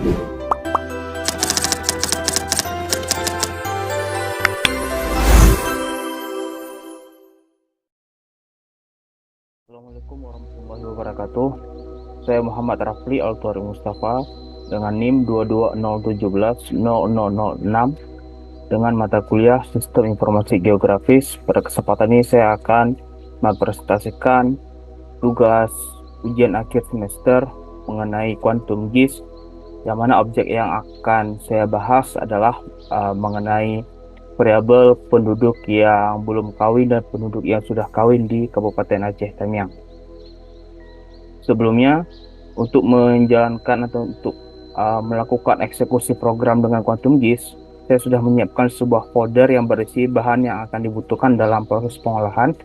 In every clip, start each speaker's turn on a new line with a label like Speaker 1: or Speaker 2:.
Speaker 1: Assalamualaikum warahmatullahi wabarakatuh. Saya Muhammad Rafli Altuari Mustafa dengan NIM 220170006 dengan mata kuliah Sistem Informasi Geografis. Pada kesempatan ini saya akan mempresentasikan tugas ujian akhir semester mengenai quantum GIS, yang mana objek yang akan saya bahas adalah mengenai variabel penduduk yang belum kawin dan penduduk yang sudah kawin di Kabupaten Aceh Tamiang. Sebelumnya, untuk menjalankan atau untuk melakukan eksekusi program dengan quantum GIS, saya sudah menyiapkan sebuah folder yang berisi bahan yang akan dibutuhkan dalam proses pengolahan.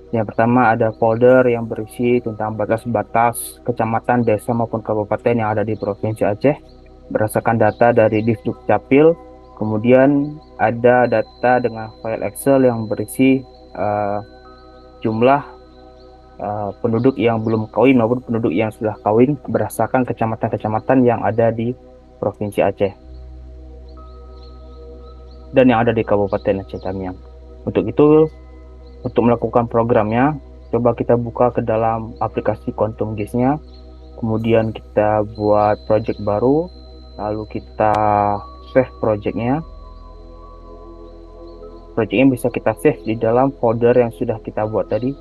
Speaker 1: Yang pertama ada folder yang berisi tentang batas-batas kecamatan, desa maupun kabupaten yang ada di Provinsi Aceh berdasarkan data dari Disdukcapil. Kemudian ada data dengan file Excel yang berisi jumlah penduduk yang belum kawin maupun penduduk yang sudah kawin berdasarkan kecamatan-kecamatan yang ada di Provinsi Aceh dan yang ada di Kabupaten Aceh Tamiang. Untuk itu, untuk melakukan programnya, coba kita buka ke dalam aplikasi Quantum GIS-nya, kemudian kita buat project baru, lalu kita save projectnya. Projectnya bisa kita save di dalam folder yang sudah kita buat tadi.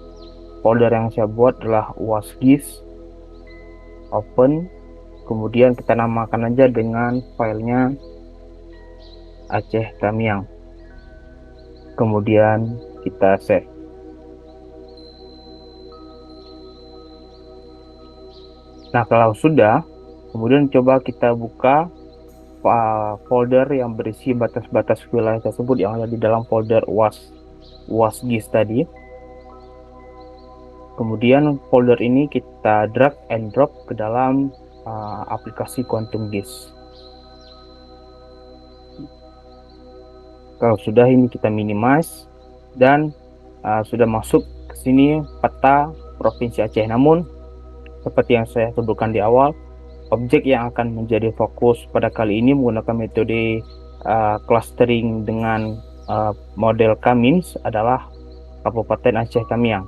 Speaker 1: Folder yang saya buat adalah UASGIS open, kemudian kita namakan aja dengan filenya Aceh Tamiang, kemudian kita save. Nah, kalau sudah, kemudian coba kita buka folder yang berisi batas-batas wilayah tersebut yang ada di dalam folder UASGIS tadi. Kemudian folder ini kita drag and drop ke dalam aplikasi Quantum GIS. Kalau sudah, ini kita minimize dan sudah masuk ke sini peta Provinsi Aceh. Namun seperti yang saya sebutkan di awal, objek yang akan menjadi fokus pada kali ini menggunakan metode clustering dengan model Cummins adalah Kabupaten Aceh Tamiang.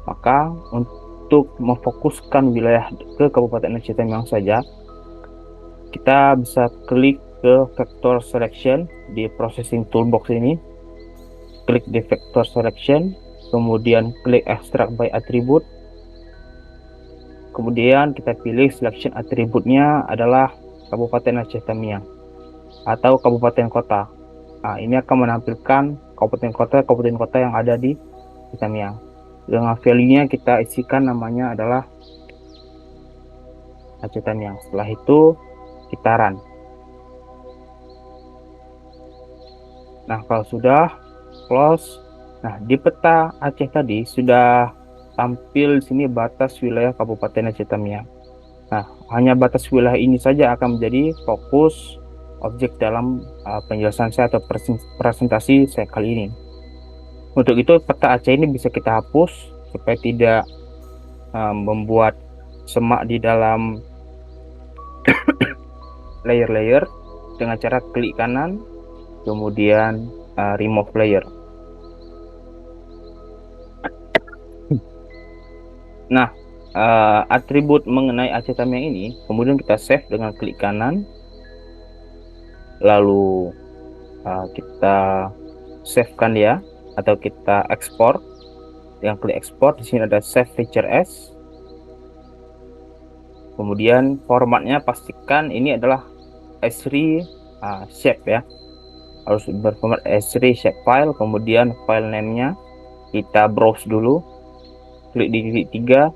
Speaker 1: Maka untuk memfokuskan wilayah ke Kabupaten Aceh Tamiang saja, kita bisa klik ke vector selection di processing toolbox ini, klik di vector selection, kemudian klik extract by attribute, kemudian kita pilih selection atributnya adalah Kabupaten Aceh Tamiang atau kabupaten kota. Nah, ini akan menampilkan kabupaten kota yang ada di Tamiang. Dengan value-nya kita isikan namanya adalah Aceh Tamiang. Setelah itu kita run. Nah, kalau sudah close, nah di peta Aceh tadi sudah tampil di sini batas wilayah Kabupaten Aceh Tamiang. Nah, hanya batas wilayah ini saja akan menjadi fokus objek dalam penjelasan saya atau presentasi saya kali ini. Untuk itu peta Aceh ini bisa kita hapus supaya tidak membuat semak di dalam layer-layer dengan cara klik kanan kemudian remove layer. Nah, atribut mengenai Aceh Tamiang ini kemudian kita save dengan klik kanan, lalu kita save-kan ya, atau kita ekspor dengan klik ekspor. Di sini ada save feature as. Kemudian formatnya pastikan ini adalah S3 shape ya, harus berformat S3 shape file. Kemudian file name-nya kita browse dulu, klik di titik 3,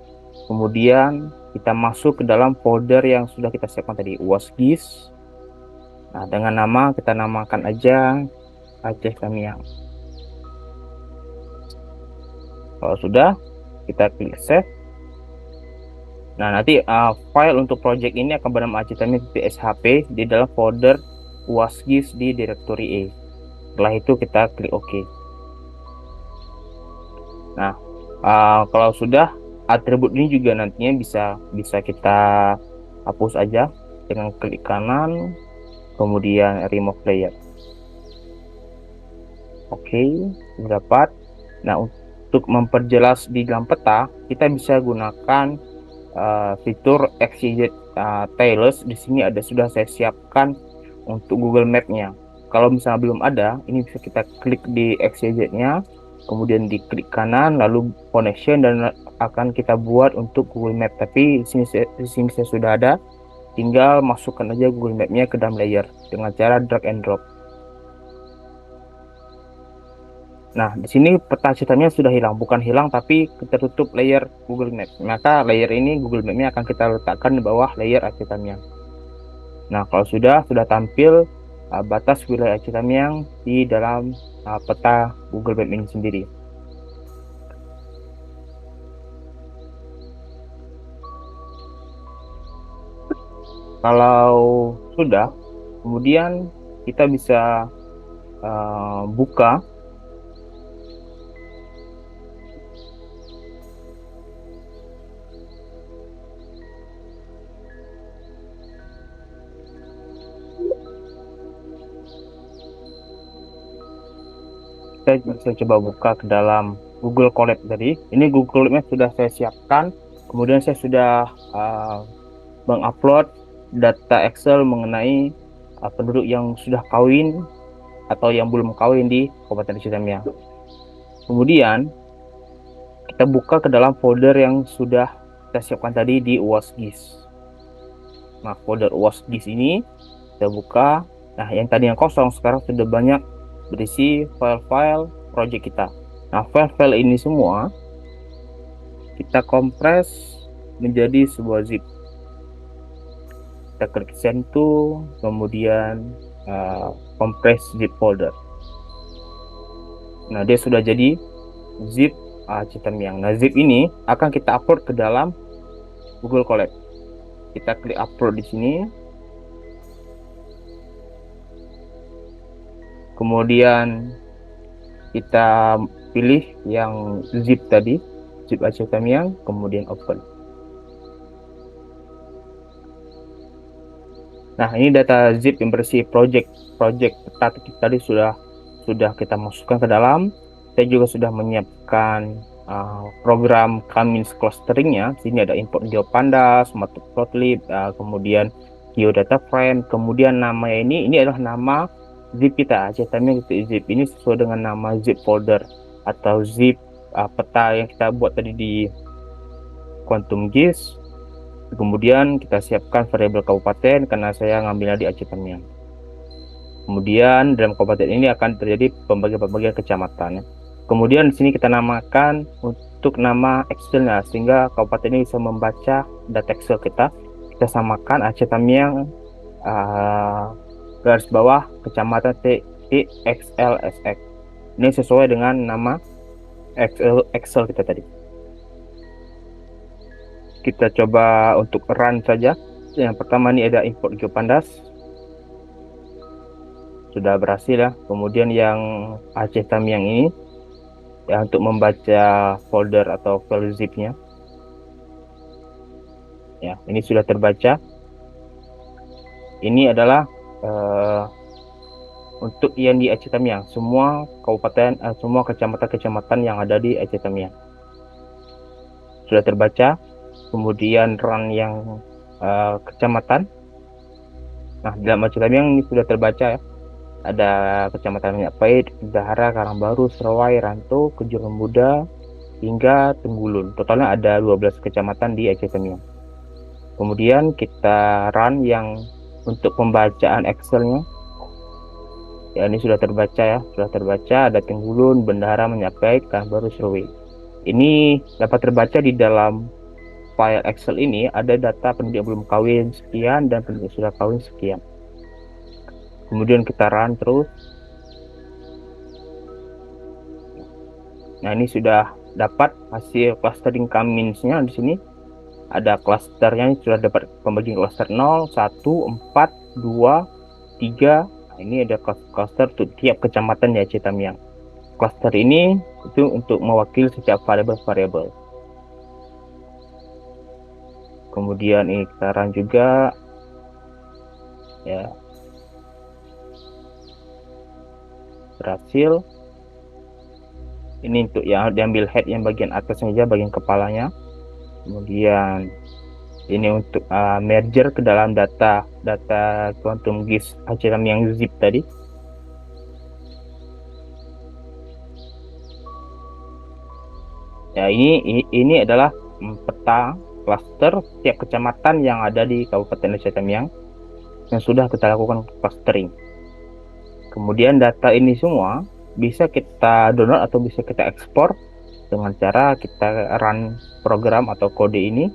Speaker 1: kemudian kita masuk ke dalam folder yang sudah kita siapkan tadi, UASGIS. Nah, dengan nama kita namakan aja Aceh Tamiang. Kalau sudah, kita klik save. Nah, nanti file untuk project ini akan bernama Aceh Tamiang.shp di dalam folder UASGIS di directory E. Setelah itu kita klik OK. Nah, kalau sudah, atribut ini juga nantinya bisa kita hapus aja. dengan klik kanan, kemudian remove layer. Oke, dapat. Nah, untuk memperjelas di dalam peta, kita bisa gunakan fitur XYZ Tailors. Di sini sudah saya siapkan untuk Google Map-nya. Kalau misalnya belum ada, ini bisa kita klik di XYZ-nya, kemudian diklik kanan, lalu connection, dan akan kita buat untuk Google Map. Tapi di sini saya sudah ada, tinggal masukkan aja Google Map-nya ke dalam layer dengan cara drag and drop. Nah, di sini peta hitamnya sudah hilang, bukan hilang tapi tertutup layer Google Maps. Maka layer ini Google Map-nya akan kita letakkan di bawah layer hitamnya. Nah, kalau sudah tampil batas wilayah Citamyang di dalam peta Google Map ini sendiri. Kalau sudah, kemudian kita bisa buka kita bisa coba buka ke dalam Google Colab tadi. Ini Google Colab sudah saya siapkan. Kemudian saya sudah mengupload data Excel mengenai penduduk yang sudah kawin atau yang belum kawin di Kabupaten Citamyang. Kemudian kita buka ke dalam folder yang sudah kita siapkan tadi di UASGIS. Nah, folder UASGIS ini kita buka. Nah, yang tadi yang kosong sekarang sudah banyak berisi file-file project kita. Nah, file-file ini semua kita kompres menjadi sebuah zip. Kita klik send to, kemudian kompres zip folder. Nah, dia sudah jadi zip Citamyang. Nah, zip ini akan kita upload ke dalam Google Colab. Kita klik upload di sini. Kemudian kita pilih yang zip tadi, zip Citamyang, kemudian open. Nah, ini data zip yang bersih project peta tadi sudah kita masukkan ke dalam. Saya juga sudah menyiapkan program Kamins clusteringnya. Sini ada import GeoPandas, Matplotlib, kemudian geodata frame, kemudian nama ini adalah nama zip kita. Ceritanya zip ini sesuai dengan nama zip folder atau zip peta yang kita buat tadi di Quantum GIS. Kemudian kita siapkan variabel kabupaten karena saya ngambilnya di Aceh Tamiang. Kemudian dalam kabupaten ini akan terjadi pembagian kecamatan. Kemudian di sini kita namakan untuk nama Excelnya sehingga kabupaten ini bisa membaca data Excel kita. Kita samakan Aceh Tamiang garis bawah kecamatan TXLSX. Ini sesuai dengan nama Excel kita tadi. Kita coba untuk run saja. Yang pertama ini ada import GeoPandas. Sudah berhasil ya. Kemudian yang Aceh Tamiang ini ya untuk membaca folder atau file zipnya. Ya, ini sudah terbaca. Ini adalah untuk yang di Aceh Tamiang, semua kabupaten, semua kecamatan-kecamatan yang ada di Aceh Tamiang sudah terbaca. Kemudian run yang kecamatan. Nah, dalam Aceh Tamiang ini sudah terbaca ya. Ada kecamatan Minyak Pahit, Bidahara, Karangbaru, Serawai, Ranto, Kejuran Muda, hingga Tenggulun. Totalnya ada 12 kecamatan di Aceh Tamiang. Kemudian kita run yang untuk pembacaan Excelnya. Ya, ini sudah terbaca ya, sudah terbaca. Ada Tenggulun, Bendahara, Minyak Pahit, Karangbaru, Serawai. Ini dapat terbaca di dalam file Excel ini ada data penduduk yang belum kawin sekian dan penduduk sudah kawin sekian. Kemudian kita run terus. Nah, ini sudah dapat hasil clustering Kaminsnya. Di sini ada clusternya, sudah dapat pembagian cluster 0, 1, 4, 2, 3. Nah, ini ada cluster untuk tiap kecamatan ya Aceh Tamiang. Cluster ini itu untuk mewakili setiap variabel-variabel. Kemudian ini kita run juga. Ya, berhasil. Ini untuk yang diambil head yang bagian atas saja, bagian kepalanya. Kemudian ini untuk merger ke dalam data quantum GIS HCM yang zip tadi. Ya, ini adalah peta klaster setiap kecamatan yang ada di Kabupaten Desa Tamiang yang sudah kita lakukan clustering. Kemudian data ini semua bisa kita download atau bisa kita ekspor dengan cara kita run program atau kode ini.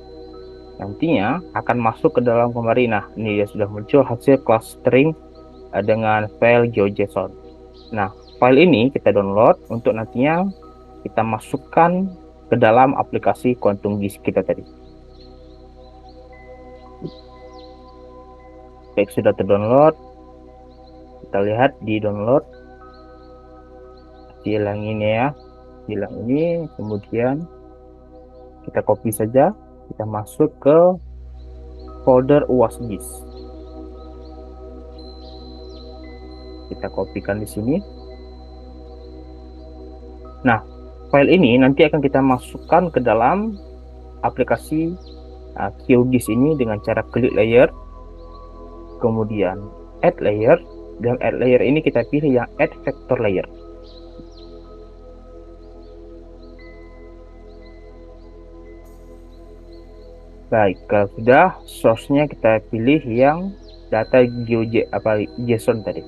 Speaker 1: Nantinya akan masuk ke dalam kemari. Nah, ini dia sudah muncul hasil clustering dengan file GeoJSON. Nah, file ini kita download untuk nantinya kita masukkan ke dalam aplikasi Quantum GIS kita tadi. Baik, sudah terdownload. Kita lihat di download hilang ini ya, hilang ini. Kemudian kita copy saja, kita masuk ke folder UAS-GIS. Kita kopikan di sini. Nah, file ini nanti akan kita masukkan ke dalam aplikasi QGIS ini dengan cara klik layer, kemudian add layer. Dan add layer ini kita pilih yang add vector layer. Baik, kalau sudah, source-nya kita pilih yang data JSON tadi.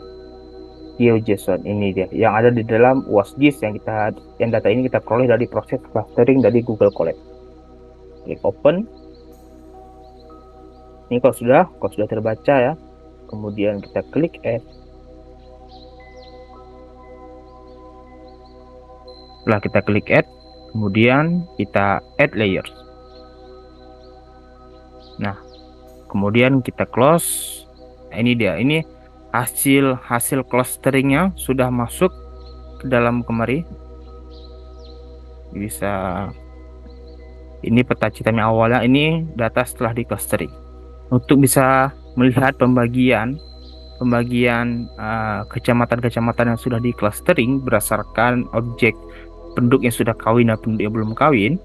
Speaker 1: GeoJSON ini dia yang ada di dalam UAS-GIS yang data ini kita peroleh dari proses clustering dari Google Colab. Klik open. Ini kalau sudah terbaca ya. Kemudian kita klik add. Setelah kita klik add, kemudian kita add layers. Nah, kemudian kita close. Nah, ini dia. Ini hasil clusteringnya sudah masuk ke dalam kemari. Bisa. Ini peta ceritanya awalnya. Ini data setelah di clustering. Untuk bisa melihat pembagian kecamatan-kecamatan yang sudah di clustering berdasarkan objek penduduk yang sudah kawin dan penduduk yang belum kawin,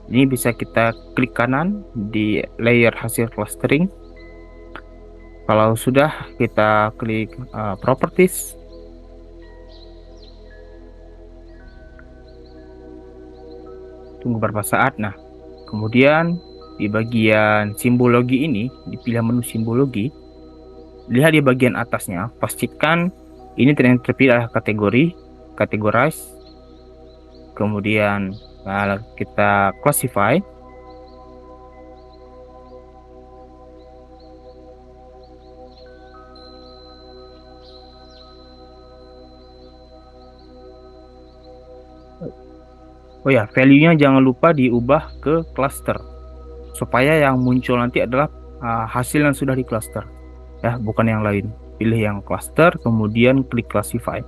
Speaker 1: ini bisa kita klik kanan di layer hasil clustering. Kalau sudah, kita klik properties. Tunggu beberapa saat. Nah, kemudian di bagian simbologi ini, dipilih menu simbologi, lihat di bagian atasnya, pastikan ini terpilih adalah categorize. Kemudian kita classify. Oh ya, value-nya jangan lupa diubah ke cluster supaya yang muncul nanti adalah hasil yang sudah di cluster ya, bukan yang lain. Pilih yang cluster, kemudian klik classify.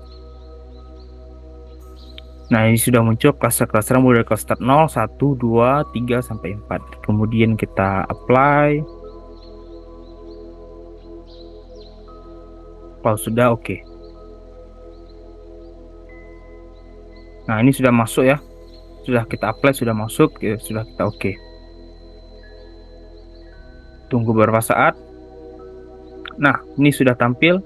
Speaker 1: Nah, ini sudah muncul cluster-cluster mulai dari cluster 0, 1, 2, 3, sampai 4. Kemudian kita apply. Kalau sudah, oke. Nah, ini sudah masuk ya. Sudah kita apply, sudah masuk, ya, sudah kita oke. Tunggu beberapa saat. Nah, ini sudah tampil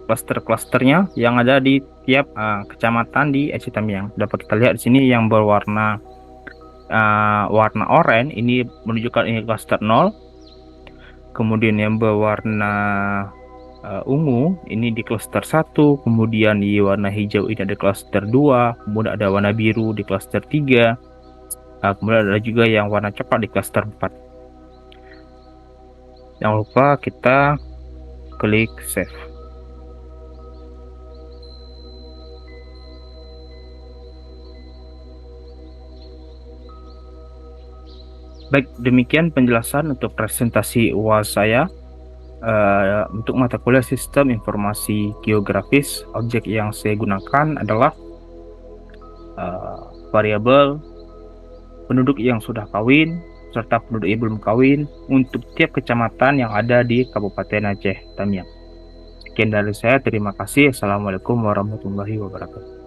Speaker 1: cluster-clusternya yang ada di tiap kecamatan di Desa Tamiang. Dapat kita lihat di sini yang berwarna warna oranye ini menunjukkan ini cluster 0. Kemudian yang berwarna ungu ini di cluster 1, kemudian di warna hijau ini ada cluster 2, kemudian ada warna biru di cluster 3. Kemudian ada juga yang warna coklat di cluster 4. Jangan lupa kita klik save. Baik, demikian penjelasan untuk presentasi UAS saya untuk mata kuliah Sistem Informasi Geografis. Objek yang saya gunakan adalah variabel penduduk yang sudah kawin, serta penduduk yang belum kawin untuk tiap kecamatan yang ada di Kabupaten Aceh Tamiang. Sekian dari saya, terima kasih. Assalamualaikum warahmatullahi wabarakatuh.